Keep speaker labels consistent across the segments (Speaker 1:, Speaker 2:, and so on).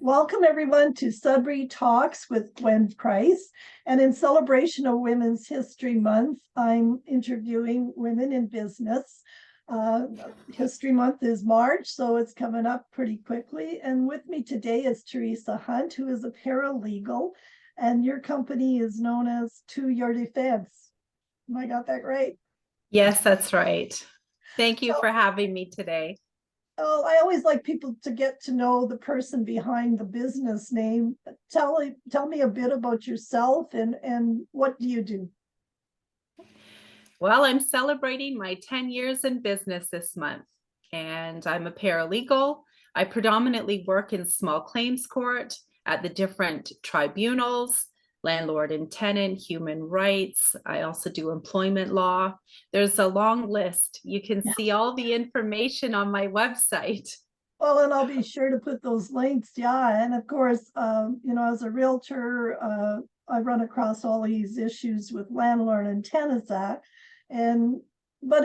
Speaker 1: Welcome everyone to Sudbury Talks with Gwen Price. And in celebration of Women's History Month, I'm interviewing women in business. History Month is March, so it's coming up pretty quickly. And with me today is Teresa Hunt, who is a paralegal, and your company is known as To Your Defense. I got that right?
Speaker 2: Yes, that's right. Thank you
Speaker 1: So,
Speaker 2: for having me today.
Speaker 1: oh, I always like people to get to know the person behind the business name. Tell me a bit about yourself and what do you do?
Speaker 2: Well, I'm celebrating my 10 years in business this month, and I'm a paralegal. I predominantly work in small claims court at the different tribunals, landlord and tenant, human rights. I also do employment law. There's a long list. You can see all the information on my website.
Speaker 1: Well, and I'll be sure to put those links. Yeah, and of course, as a realtor, I run across all these issues with landlord and tenants act, and but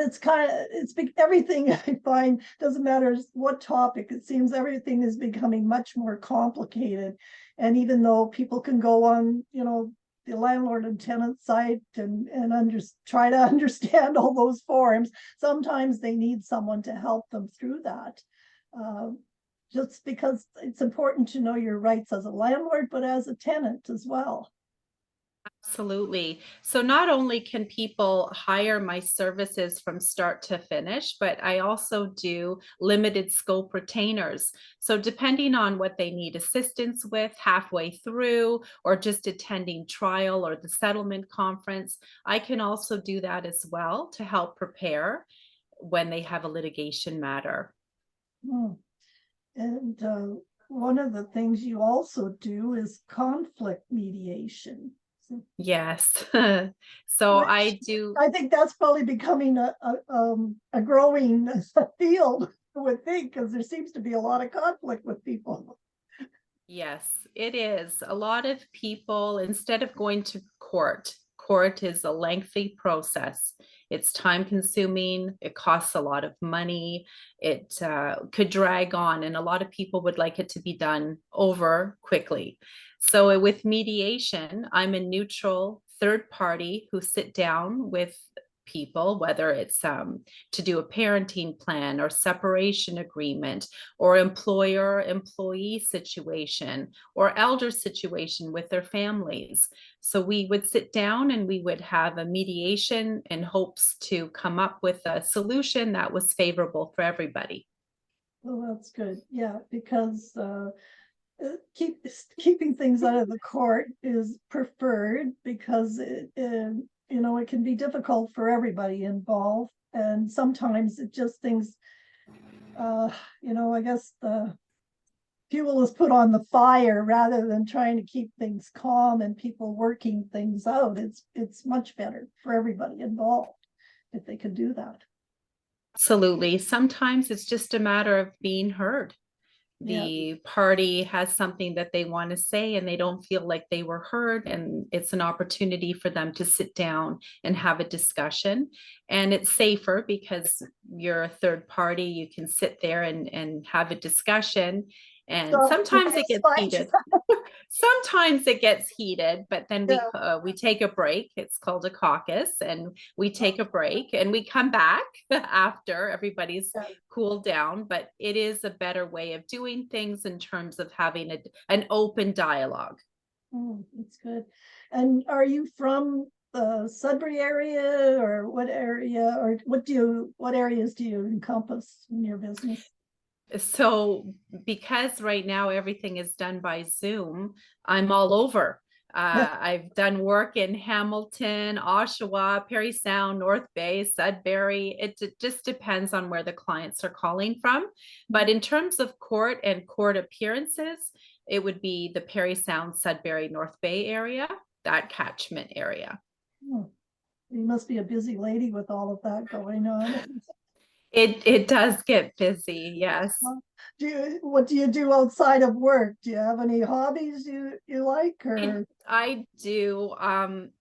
Speaker 1: everything I find doesn't matter what topic. It seems everything is becoming much more complicated, and even though people can go on, the landlord and tenant site and try to understand all those forms, sometimes they need someone to help them through that. uh, just because it's important to know your rights as a landlord, but as a tenant as well.
Speaker 2: Absolutely. So not only can people hire my services from start to finish, but I also do limited scope retainers. So depending on what they need assistance with halfway through or just attending trial or the settlement conference, I can also do that as well to help prepare when they have a litigation matter.
Speaker 1: Hmm. And one of the things you also do is conflict mediation.
Speaker 2: Yes. So
Speaker 1: Which
Speaker 2: I do.
Speaker 1: I think that's probably becoming a growing field, I would think, because there seems to be a lot of conflict with people.
Speaker 2: Yes, it is. A lot of people, instead of going to court is a lengthy process. It's time consuming, it costs a lot of money, it could drag on, and a lot of people would like it to be done over quickly. So, with mediation, I'm a neutral third party who sit down with people, whether it's to do a parenting plan or separation agreement or employer employee situation or elder situation with their families. So we would sit down and we would have a mediation in hopes to come up with a solution that was favorable for everybody.
Speaker 1: Well, that's good. Yeah, because keeping things out of the court is preferred because it can be difficult for everybody involved, and sometimes it just things I guess the fuel is put on the fire rather than trying to keep things calm and people working things out. It's much better for everybody involved if they could do that.
Speaker 2: Absolutely. Sometimes it's just a matter of being heard.
Speaker 1: Yeah.
Speaker 2: The party has something that they want to say and they don't feel like they were heard, and it's an opportunity for them to sit down and have a discussion. And it's safer because you're a third party, you can sit there and have a discussion, and
Speaker 1: So
Speaker 2: sometimes it gets heated. Sometimes it gets heated, but then
Speaker 1: yeah.
Speaker 2: we take a break. It's called a caucus, and we take a break and we come back after everybody's
Speaker 1: Yeah.
Speaker 2: cooled down. But it is a better way of doing things in terms of having an open dialogue.
Speaker 1: That's good. And are you from the Sudbury area, or what area, or what areas do you encompass in your business?
Speaker 2: So, because right now everything is done by Zoom, I'm all over. I've done work in Hamilton, Oshawa, Parry Sound, North Bay, Sudbury. It just depends on where the clients are calling from. But in terms of court and court appearances, it would be the Parry Sound, Sudbury, North Bay area, that catchment area.
Speaker 1: Oh, you must be a busy lady with all of that going on.
Speaker 2: It does get busy, yes.
Speaker 1: What do you do outside of work? Do you have any hobbies you like, or?
Speaker 2: I do. I'm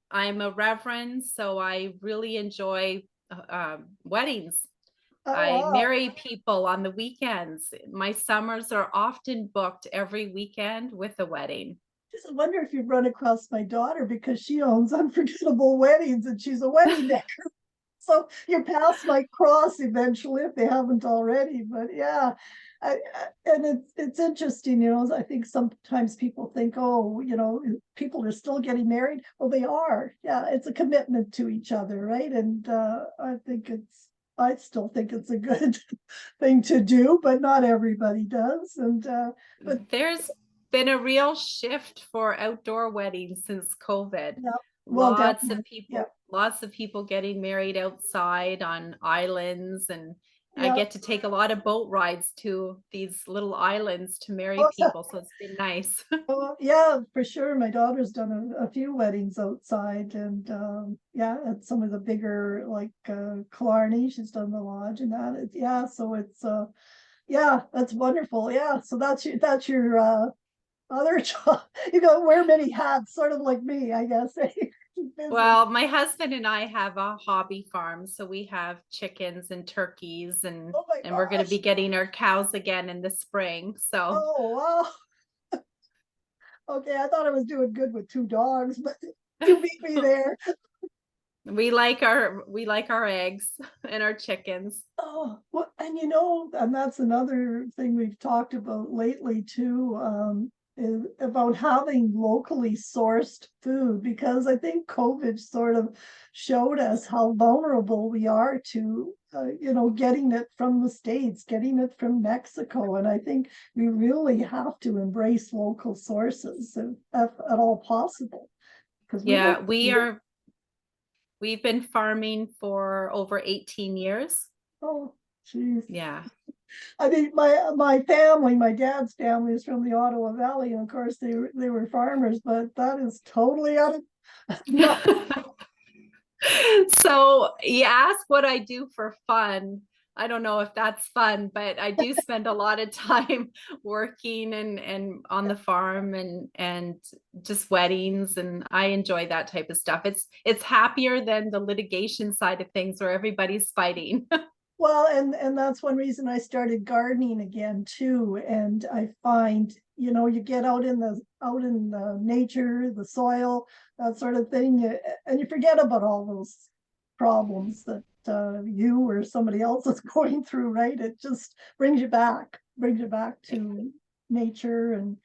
Speaker 2: a reverend, so I really enjoy weddings.
Speaker 1: Oh,
Speaker 2: I
Speaker 1: wow.
Speaker 2: marry people on the weekends. My summers are often booked every weekend with a wedding.
Speaker 1: Just wonder if you've run across my daughter because she owns Unforgettable Weddings and she's a wedding decorator. So your paths might cross eventually if they haven't already. But yeah, and it's interesting, I think sometimes people think, oh, people are still getting married. Well, they are. Yeah, it's a commitment to each other, right? And I still think it's a good thing to do, but not everybody does. And but
Speaker 2: There's been a real shift for outdoor weddings since COVID.
Speaker 1: yeah, well,
Speaker 2: Lots of
Speaker 1: definitely, yeah,
Speaker 2: people getting married outside on islands, and I
Speaker 1: yeah.
Speaker 2: get to take a lot of boat rides to these little islands to marry people, so it's been nice.
Speaker 1: Oh, yeah, for sure. My daughter's done a few weddings outside and yeah, at some of the bigger like Killarney, she's done the lodge and that. Yeah, so it's yeah, that's wonderful. Yeah, so that's your other job. You got to wear many hats, sort of like me, I guess. Busy.
Speaker 2: Well, my husband and I have a hobby farm, so we have chickens and turkeys,
Speaker 1: Oh my
Speaker 2: and we're going to be
Speaker 1: gosh.
Speaker 2: getting our cows again in the spring. So
Speaker 1: Oh wow. Okay, I thought I was doing good with two dogs, but you beat me there.
Speaker 2: we like our eggs and our chickens.
Speaker 1: Oh, well, and and that's another thing we've talked about lately too, is about having locally sourced food, because I think COVID sort of showed us how vulnerable we are to, getting it from the States, getting it from Mexico. And I think we really have to embrace local sources if at all possible, because we don't.
Speaker 2: Yeah, we've been farming for over 18 years.
Speaker 1: Oh, geez.
Speaker 2: Yeah.
Speaker 1: I mean, my family, my dad's family is from the Ottawa Valley, and of course they were farmers, but that is totally out of no.
Speaker 2: So you ask what I do for fun. I don't know if that's fun, but I do spend a lot of time working and on the farm and just weddings, and I enjoy that type of stuff. It's happier than the litigation side of things where everybody's fighting.
Speaker 1: Well, and that's one reason I started gardening again too. And I find, you get out in the nature, the soil, that sort of thing, and you forget about all those problems that you or somebody else is going through, right? It just brings you back to nature and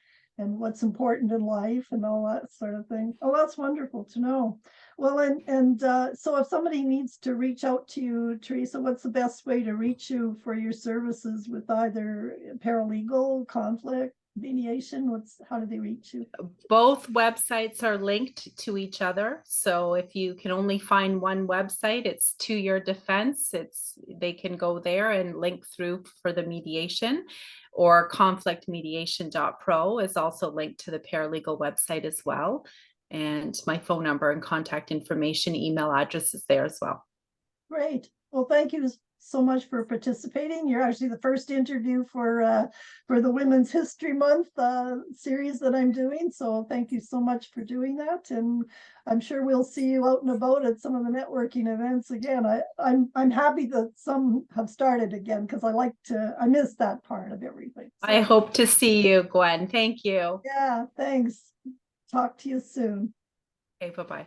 Speaker 1: what's important in life and all that sort of thing. Oh, that's wonderful to know. Well, and so if somebody needs to reach out to you, Teresa, what's the best way to reach you for your services with either paralegal, conflict, mediation? How do they reach you?
Speaker 2: Both websites are linked to each other. So if you can only find one website, it's To Your Defense. They can go there and link through for the mediation, or conflictmediation.pro is also linked to the paralegal website as well. And my phone number and contact information, email address is there as well.
Speaker 1: Great. Well, thank you so much for participating. You're actually the first interview for the Women's History Month series that I'm doing. So thank you so much for doing that. And I'm sure we'll see you out and about at some of the networking events again. I'm happy that some have started again because I miss that part of everything. So,
Speaker 2: I hope to see you, Gwen. Thank you.
Speaker 1: yeah, thanks. Talk to you soon.
Speaker 2: Okay, bye-bye.